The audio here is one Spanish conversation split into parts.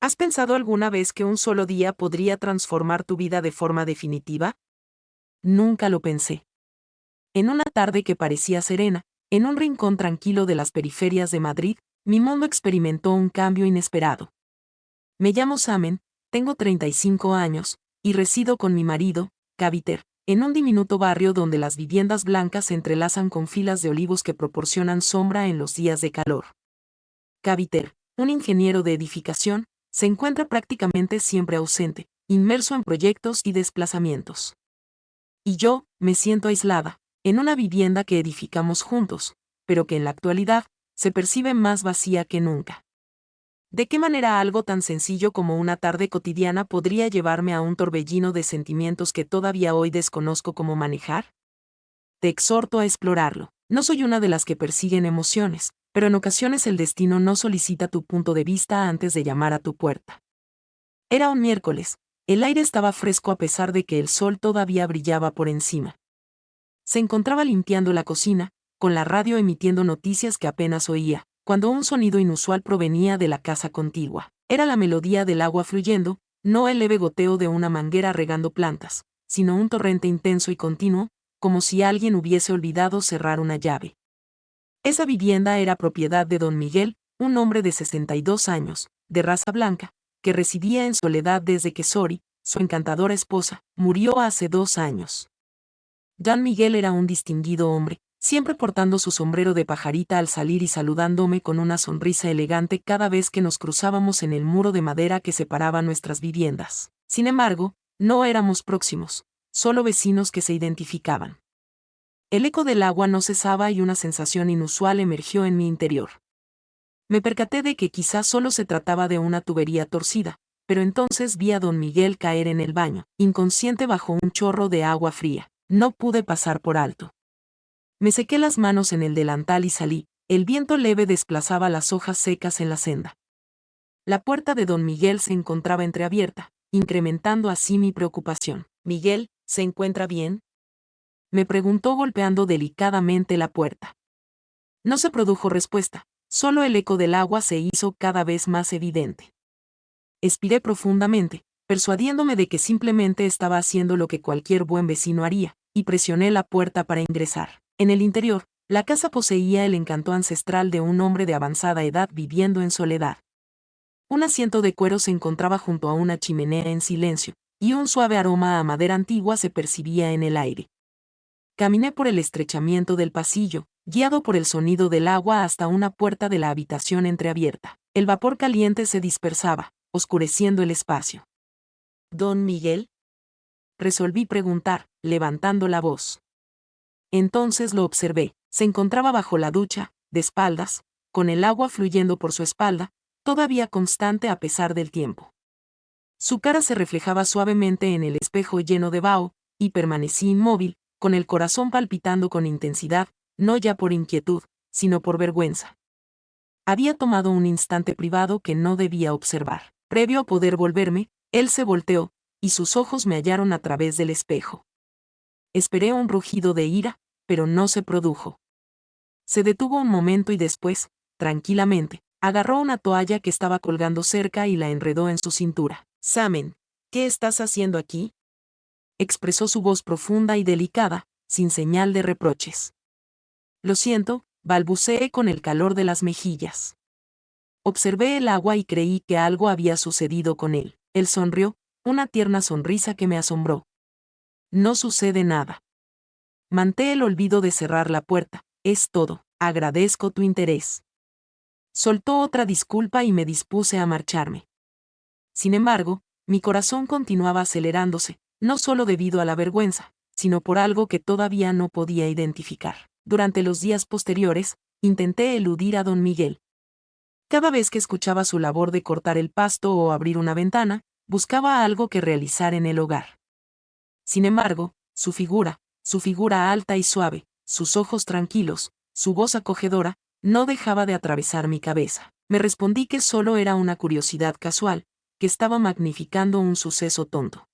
¿Has pensado alguna vez que un solo día podría transformar tu vida de forma definitiva? Nunca lo pensé. En una tarde que parecía serena, en un rincón tranquilo de las periferias de Madrid, mi mundo experimentó un cambio inesperado. Me llamo Samen, tengo 35 años, y resido con mi marido, Kaviter, en un diminuto barrio donde las viviendas blancas se entrelazan con filas de olivos que proporcionan sombra en los días de calor. Kaviter, un ingeniero de edificación, se encuentra prácticamente siempre ausente, inmerso en proyectos y desplazamientos. Y yo, me siento aislada, en una vivienda que edificamos juntos, pero que en la actualidad, se percibe más vacía que nunca. ¿De qué manera algo tan sencillo como una tarde cotidiana podría llevarme a un torbellino de sentimientos que todavía hoy desconozco cómo manejar? Te exhorto a explorarlo. No soy una de las que persiguen emociones, pero en ocasiones el destino no solicita tu punto de vista antes de llamar a tu puerta. Era un miércoles, el aire estaba fresco a pesar de que el sol todavía brillaba por encima. Se encontraba limpiando la cocina, con la radio emitiendo noticias que apenas oía, cuando un sonido inusual provenía de la casa contigua. Era la melodía del agua fluyendo, no el leve goteo de una manguera regando plantas, sino un torrente intenso y continuo, como si alguien hubiese olvidado cerrar una llave. Esa vivienda era propiedad de don Miguel, un hombre de 62 años, de raza blanca, que residía en soledad desde que Sori, su encantadora esposa, murió hace 2 años. Don Miguel era un distinguido hombre, siempre portando su sombrero de pajarita al salir y saludándome con una sonrisa elegante cada vez que nos cruzábamos en el muro de madera que separaba nuestras viviendas. Sin embargo, no éramos próximos, solo vecinos que se identificaban. El eco del agua no cesaba y una sensación inusual emergió en mi interior. Me percaté de que quizás solo se trataba de una tubería torcida, pero entonces vi a don Miguel caer en el baño, inconsciente bajo un chorro de agua fría. No pude pasar por alto. Me sequé las manos en el delantal y salí, el viento leve desplazaba las hojas secas en la senda. La puerta de don Miguel se encontraba entreabierta, incrementando así mi preocupación. «Miguel, ¿se encuentra bien?», me preguntó golpeando delicadamente la puerta. No se produjo respuesta, solo el eco del agua se hizo cada vez más evidente. Expiré profundamente, persuadiéndome de que simplemente estaba haciendo lo que cualquier buen vecino haría, y presioné la puerta para ingresar. En el interior, la casa poseía el encanto ancestral de un hombre de avanzada edad viviendo en soledad. Un asiento de cuero se encontraba junto a una chimenea en silencio, y un suave aroma a madera antigua se percibía en el aire. Caminé por el estrechamiento del pasillo, guiado por el sonido del agua hasta una puerta de la habitación entreabierta. El vapor caliente se dispersaba, oscureciendo el espacio. «¿Don Miguel?», resolví preguntar, levantando la voz. Entonces lo observé, se encontraba bajo la ducha, de espaldas, con el agua fluyendo por su espalda, todavía constante a pesar del tiempo. Su cara se reflejaba suavemente en el espejo lleno de vaho, y permanecí inmóvil, con el corazón palpitando con intensidad, no ya por inquietud, sino por vergüenza. Había tomado un instante privado que no debía observar. Previo a poder volverme, él se volteó, y sus ojos me hallaron a través del espejo. Esperé un rugido de ira, pero no se produjo. Se detuvo un momento y después, tranquilamente, agarró una toalla que estaba colgando cerca y la enredó en su cintura. «Samen, ¿qué estás haciendo aquí?», expresó su voz profunda y delicada, sin señal de reproches. «Lo siento», balbuceé con el calor de las mejillas. Observé el agua y creí que algo había sucedido con él. Él sonrió, una tierna sonrisa que me asombró. «No sucede nada. Manté el olvido de cerrar la puerta, es todo, agradezco tu interés». Soltó otra disculpa y me dispuse a marcharme. Sin embargo, mi corazón continuaba acelerándose, no solo debido a la vergüenza, sino por algo que todavía no podía identificar. Durante los días posteriores, intenté eludir a don Miguel. Cada vez que escuchaba su labor de cortar el pasto o abrir una ventana, buscaba algo que realizar en el hogar. Sin embargo, su figura alta y suave, sus ojos tranquilos, su voz acogedora, no dejaba de atravesar mi cabeza. Me respondí que solo era una curiosidad casual, que estaba magnificando un suceso tonto.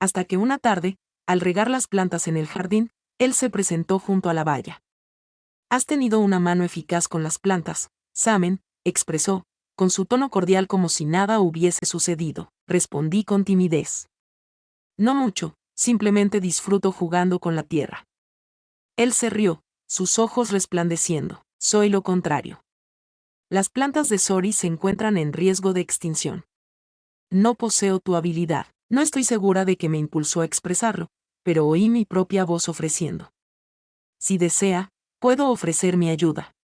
Hasta que una tarde, al regar las plantas en el jardín, él se presentó junto a la valla. «Has tenido una mano eficaz con las plantas, Samen», expresó, con su tono cordial como si nada hubiese sucedido. Respondí con timidez. No mucho, simplemente disfruto jugando con la tierra. Él se rió, sus ojos resplandeciendo. Soy lo contrario. Las plantas de Sori se encuentran en riesgo de extinción. No poseo tu habilidad. No estoy segura de que me impulsó a expresarlo, pero oí mi propia voz ofreciendo. Si desea, puedo ofrecer mi ayuda.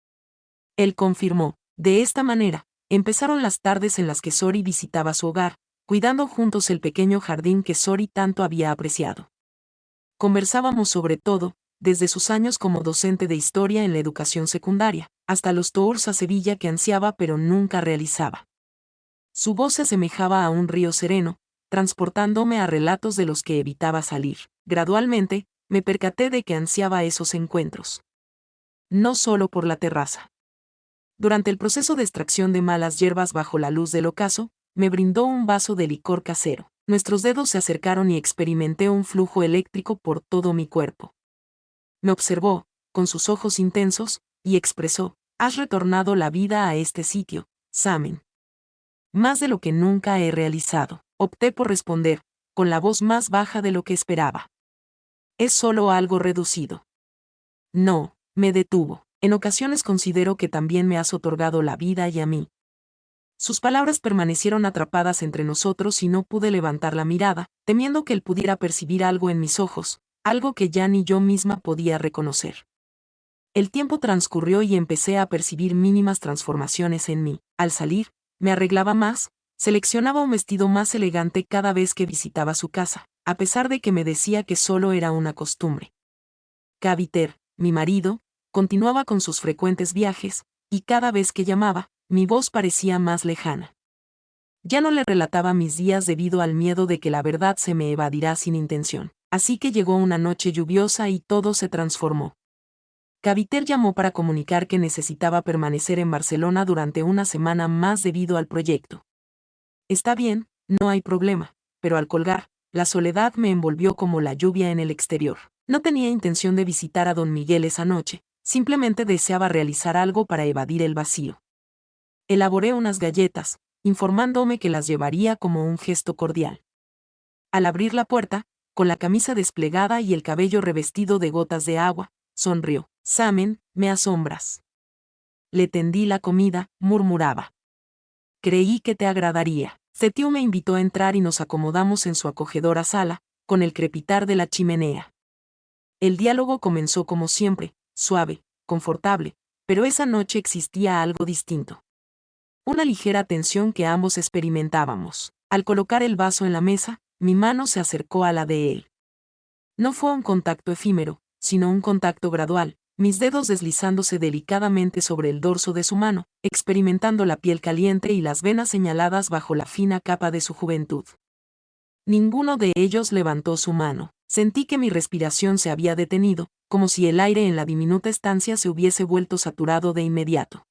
Él confirmó. De esta manera, empezaron las tardes en las que Sori visitaba su hogar, cuidando juntos el pequeño jardín que Sori tanto había apreciado. Conversábamos sobre todo, desde sus años como docente de historia en la educación secundaria, hasta los tours a Sevilla que ansiaba pero nunca realizaba. Su voz se asemejaba a un río sereno, transportándome a relatos de los que evitaba salir. Gradualmente, me percaté de que ansiaba esos encuentros. No solo por la terraza. Durante el proceso de extracción de malas hierbas bajo la luz del ocaso, me brindó un vaso de licor casero. Nuestros dedos se acercaron y experimenté un flujo eléctrico por todo mi cuerpo. Me observó, con sus ojos intensos, y expresó: has retornado la vida a este sitio, Samen. Más de lo que nunca he realizado. Opté por responder, con la voz más baja de lo que esperaba. Es solo algo reducido. No, me detuvo. En ocasiones considero que también me has otorgado la vida y a mí. Sus palabras permanecieron atrapadas entre nosotros y no pude levantar la mirada, temiendo que él pudiera percibir algo en mis ojos, algo que ya ni yo misma podía reconocer. El tiempo transcurrió y empecé a percibir mínimas transformaciones en mí. Al salir, me arreglaba más, seleccionaba un vestido más elegante cada vez que visitaba su casa, a pesar de que me decía que solo era una costumbre. Caviter, mi marido, continuaba con sus frecuentes viajes, y cada vez que llamaba, mi voz parecía más lejana. Ya no le relataba mis días debido al miedo de que la verdad se me evadirá sin intención, así que llegó una noche lluviosa y todo se transformó. Caviter llamó para comunicar que necesitaba permanecer en Barcelona durante una semana más debido al proyecto. Está bien, no hay problema, pero al colgar, la soledad me envolvió como la lluvia en el exterior. No tenía intención de visitar a don Miguel esa noche, simplemente deseaba realizar algo para evadir el vacío. Elaboré unas galletas, informándome que las llevaría como un gesto cordial. Al abrir la puerta, con la camisa desplegada y el cabello revestido de gotas de agua, sonrió. Samen, me asombras. Le tendí la comida, murmuraba. Creí que te agradaría. Cetiu me invitó a entrar y nos acomodamos en su acogedora sala, con el crepitar de la chimenea. El diálogo comenzó como siempre, suave, confortable, pero esa noche existía algo distinto. Una ligera tensión que ambos experimentábamos. Al colocar el vaso en la mesa, mi mano se acercó a la de él. No fue un contacto efímero, sino un contacto gradual, mis dedos deslizándose delicadamente sobre el dorso de su mano, experimentando la piel caliente y las venas señaladas bajo la fina capa de su juventud. Ninguno de ellos levantó su mano. Sentí que mi respiración se había detenido, como si el aire en la diminuta estancia se hubiese vuelto saturado de inmediato.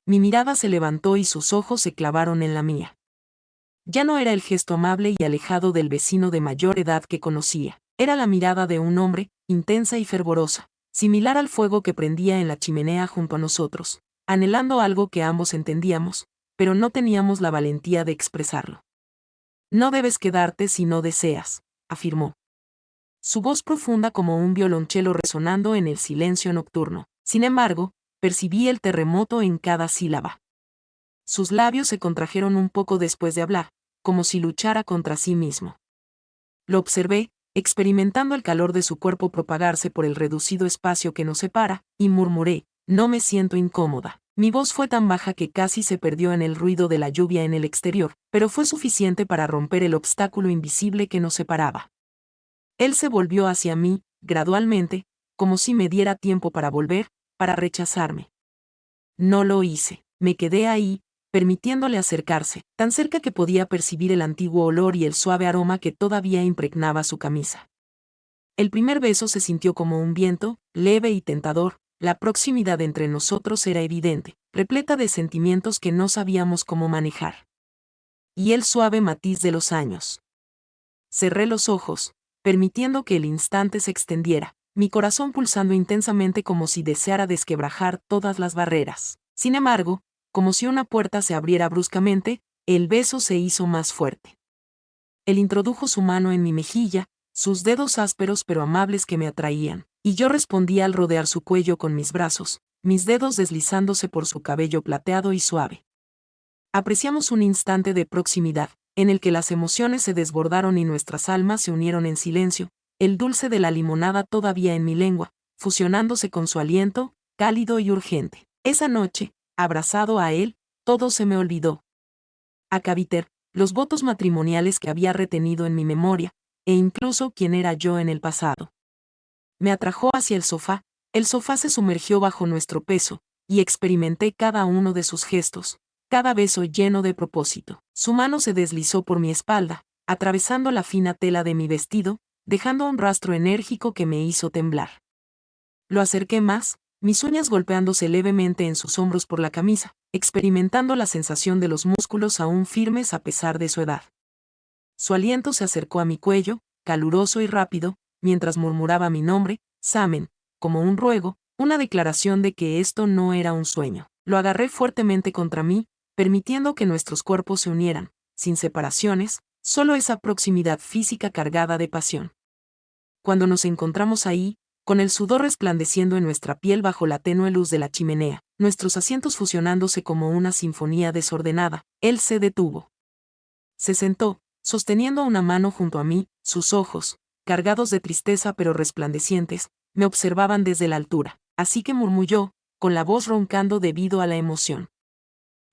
Mi mirada se levantó y sus ojos se clavaron en la mía. Ya no era el gesto amable y alejado del vecino de mayor edad que conocía. Era la mirada de un hombre, intensa y fervorosa, similar al fuego que prendía en la chimenea junto a nosotros, anhelando algo que ambos entendíamos, pero no teníamos la valentía de expresarlo. No debes quedarte si no deseas, afirmó. Su voz profunda como un violonchelo resonando en el silencio nocturno. Sin embargo, percibí el terremoto en cada sílaba. Sus labios se contrajeron un poco después de hablar, como si luchara contra sí mismo. Lo observé, experimentando el calor de su cuerpo propagarse por el reducido espacio que nos separa, y murmuré: no me siento incómoda. Mi voz fue tan baja que casi se perdió en el ruido de la lluvia en el exterior, pero fue suficiente para romper el obstáculo invisible que nos separaba. Él se volvió hacia mí, gradualmente, como si me diera tiempo para volver, para rechazarme. No lo hice. Me quedé ahí, permitiéndole acercarse, tan cerca que podía percibir el antiguo olor y el suave aroma que todavía impregnaba su camisa. El primer beso se sintió como un viento, leve y tentador. La proximidad entre nosotros era evidente, repleta de sentimientos que no sabíamos cómo manejar. Y el suave matiz de los años. Cerré los ojos, permitiendo que el instante se extendiera, mi corazón pulsando intensamente como si deseara desquebrajar todas las barreras. Sin embargo, como si una puerta se abriera bruscamente, el beso se hizo más fuerte. Él introdujo su mano en mi mejilla, sus dedos ásperos pero amables que me atraían, y yo respondía al rodear su cuello con mis brazos, mis dedos deslizándose por su cabello plateado y suave. Apreciamos un instante de proximidad, en el que las emociones se desbordaron y nuestras almas se unieron en silencio, el dulce de la limonada todavía en mi lengua, fusionándose con su aliento, cálido y urgente. Esa noche, abrazado a él, todo se me olvidó. A Caviter, los votos matrimoniales que había retenido en mi memoria, e incluso quién era yo en el pasado. Me atrajo hacia el sofá se sumergió bajo nuestro peso, y experimenté cada uno de sus gestos, cada beso lleno de propósito. Su mano se deslizó por mi espalda, atravesando la fina tela de mi vestido, dejando un rastro enérgico que me hizo temblar. Lo acerqué más, mis uñas golpeándose levemente en sus hombros por la camisa, experimentando la sensación de los músculos aún firmes a pesar de su edad. Su aliento se acercó a mi cuello, caluroso y rápido, mientras murmuraba mi nombre, Samen, como un ruego, una declaración de que esto no era un sueño. Lo agarré fuertemente contra mí, permitiendo que nuestros cuerpos se unieran, sin separaciones, solo esa proximidad física cargada de pasión. Cuando nos encontramos ahí, con el sudor resplandeciendo en nuestra piel bajo la tenue luz de la chimenea, nuestros asientos fusionándose como una sinfonía desordenada, él se detuvo. Se sentó, sosteniendo una mano junto a mí, sus ojos, cargados de tristeza pero resplandecientes, me observaban desde la altura, así que murmuró, con la voz roncando debido a la emoción.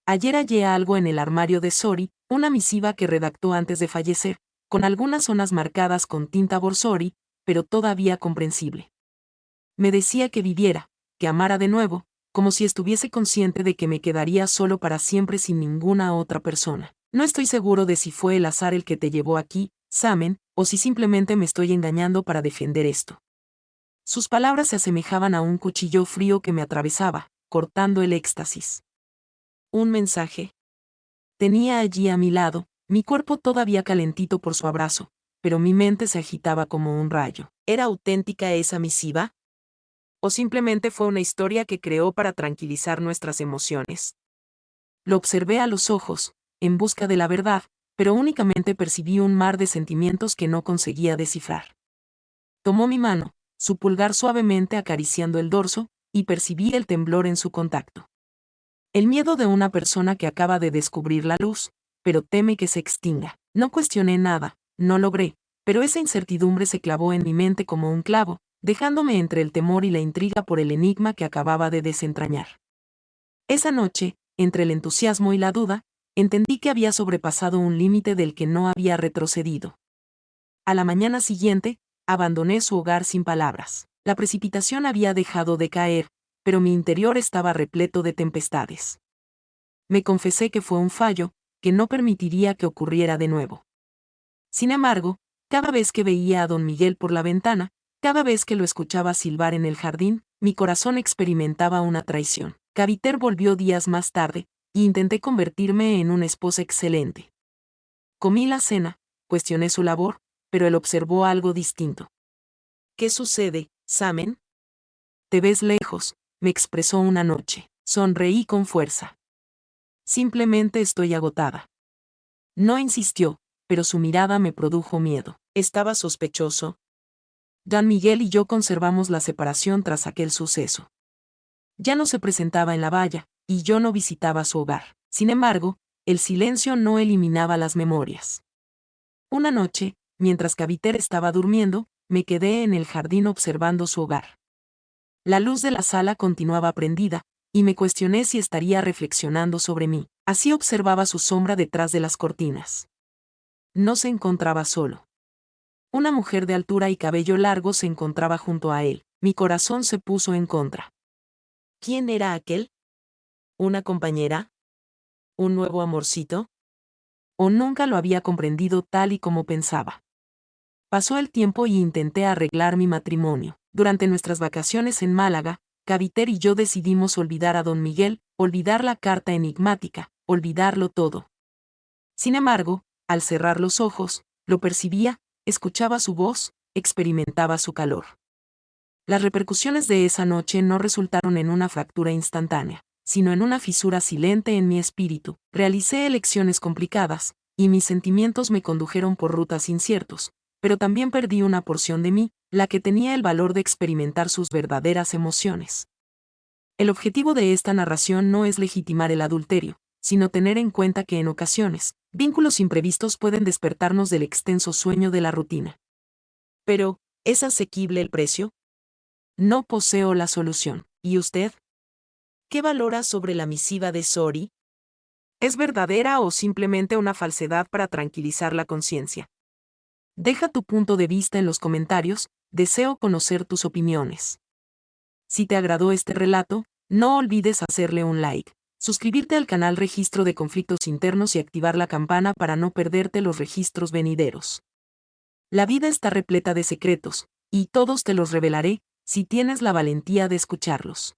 Ayer hallé algo en el armario de Sori, una misiva que redactó antes de fallecer, con algunas zonas marcadas con tinta borsori, pero todavía comprensible. Me decía que viviera, que amara de nuevo, como si estuviese consciente de que me quedaría solo para siempre sin ninguna otra persona. No estoy seguro de si fue el azar el que te llevó aquí, Samen, o si simplemente me estoy engañando para defender esto. Sus palabras se asemejaban a un cuchillo frío que me atravesaba, cortando el éxtasis. Un mensaje. Tenía allí a mi lado, mi cuerpo todavía calentito por su abrazo, pero mi mente se agitaba como un rayo. ¿Era auténtica esa misiva? ¿O simplemente fue una historia que creó para tranquilizar nuestras emociones? Lo observé a los ojos, en busca de la verdad, pero únicamente percibí un mar de sentimientos que no conseguía descifrar. Tomó mi mano, su pulgar suavemente acariciando el dorso, y percibí el temblor en su contacto. El miedo de una persona que acaba de descubrir la luz, pero teme que se extinga. No cuestioné nada, no logré, pero esa incertidumbre se clavó en mi mente como un clavo, dejándome entre el temor y la intriga por el enigma que acababa de desentrañar. Esa noche, entre el entusiasmo y la duda, entendí que había sobrepasado un límite del que no había retrocedido. A la mañana siguiente, abandoné su hogar sin palabras. La precipitación había dejado de caer, pero mi interior estaba repleto de tempestades. Me confesé que fue un fallo, que no permitiría que ocurriera de nuevo. Sin embargo, cada vez que veía a don Miguel por la ventana, cada vez que lo escuchaba silbar en el jardín, mi corazón experimentaba una traición. Caviter volvió días más tarde, y intenté convertirme en una esposa excelente. Comí la cena, cuestioné su labor, pero él observó algo distinto. ¿Qué sucede, Samen? Te ves lejos, me expresó una noche. Sonreí con fuerza. Simplemente estoy agotada. No insistió, pero su mirada me produjo miedo. ¿Estaba sospechoso? Don Miguel y yo conservamos la separación tras aquel suceso. Ya no se presentaba en la valla, y yo no visitaba su hogar. Sin embargo, el silencio no eliminaba las memorias. Una noche, mientras Caviter estaba durmiendo, me quedé en el jardín observando su hogar. La luz de la sala continuaba prendida, y me cuestioné si estaría reflexionando sobre mí. Así observaba su sombra detrás de las cortinas. No se encontraba solo. Una mujer de altura y cabello largo se encontraba junto a él. Mi corazón se puso en contra. ¿Quién era aquel? ¿Una compañera? ¿Un nuevo amorcito? ¿O nunca lo había comprendido tal y como pensaba? Pasó el tiempo y intenté arreglar mi matrimonio. Durante nuestras vacaciones en Málaga, Caviter y yo decidimos olvidar a don Miguel, olvidar la carta enigmática, olvidarlo todo. Sin embargo, al cerrar los ojos, lo percibía, escuchaba su voz, experimentaba su calor. Las repercusiones de esa noche no resultaron en una fractura instantánea, sino en una fisura silente en mi espíritu. Realicé elecciones complicadas, y mis sentimientos me condujeron por rutas inciertos, pero también perdí una porción de mí, la que tenía el valor de experimentar sus verdaderas emociones. El objetivo de esta narración no es legitimar el adulterio, sino tener en cuenta que en ocasiones, vínculos imprevistos pueden despertarnos del extenso sueño de la rutina. Pero, ¿es asequible el precio? No poseo la solución. ¿Y usted? ¿Qué valora sobre la misiva de Sori? ¿Es verdadera o simplemente una falsedad para tranquilizar la conciencia? Deja tu punto de vista en los comentarios, deseo conocer tus opiniones. Si te agradó este relato, no olvides hacerle un like, suscribirte al canal Registro de Conflictos Internos y activar la campana para no perderte los registros venideros. La vida está repleta de secretos, y todos te los revelaré, si tienes la valentía de escucharlos.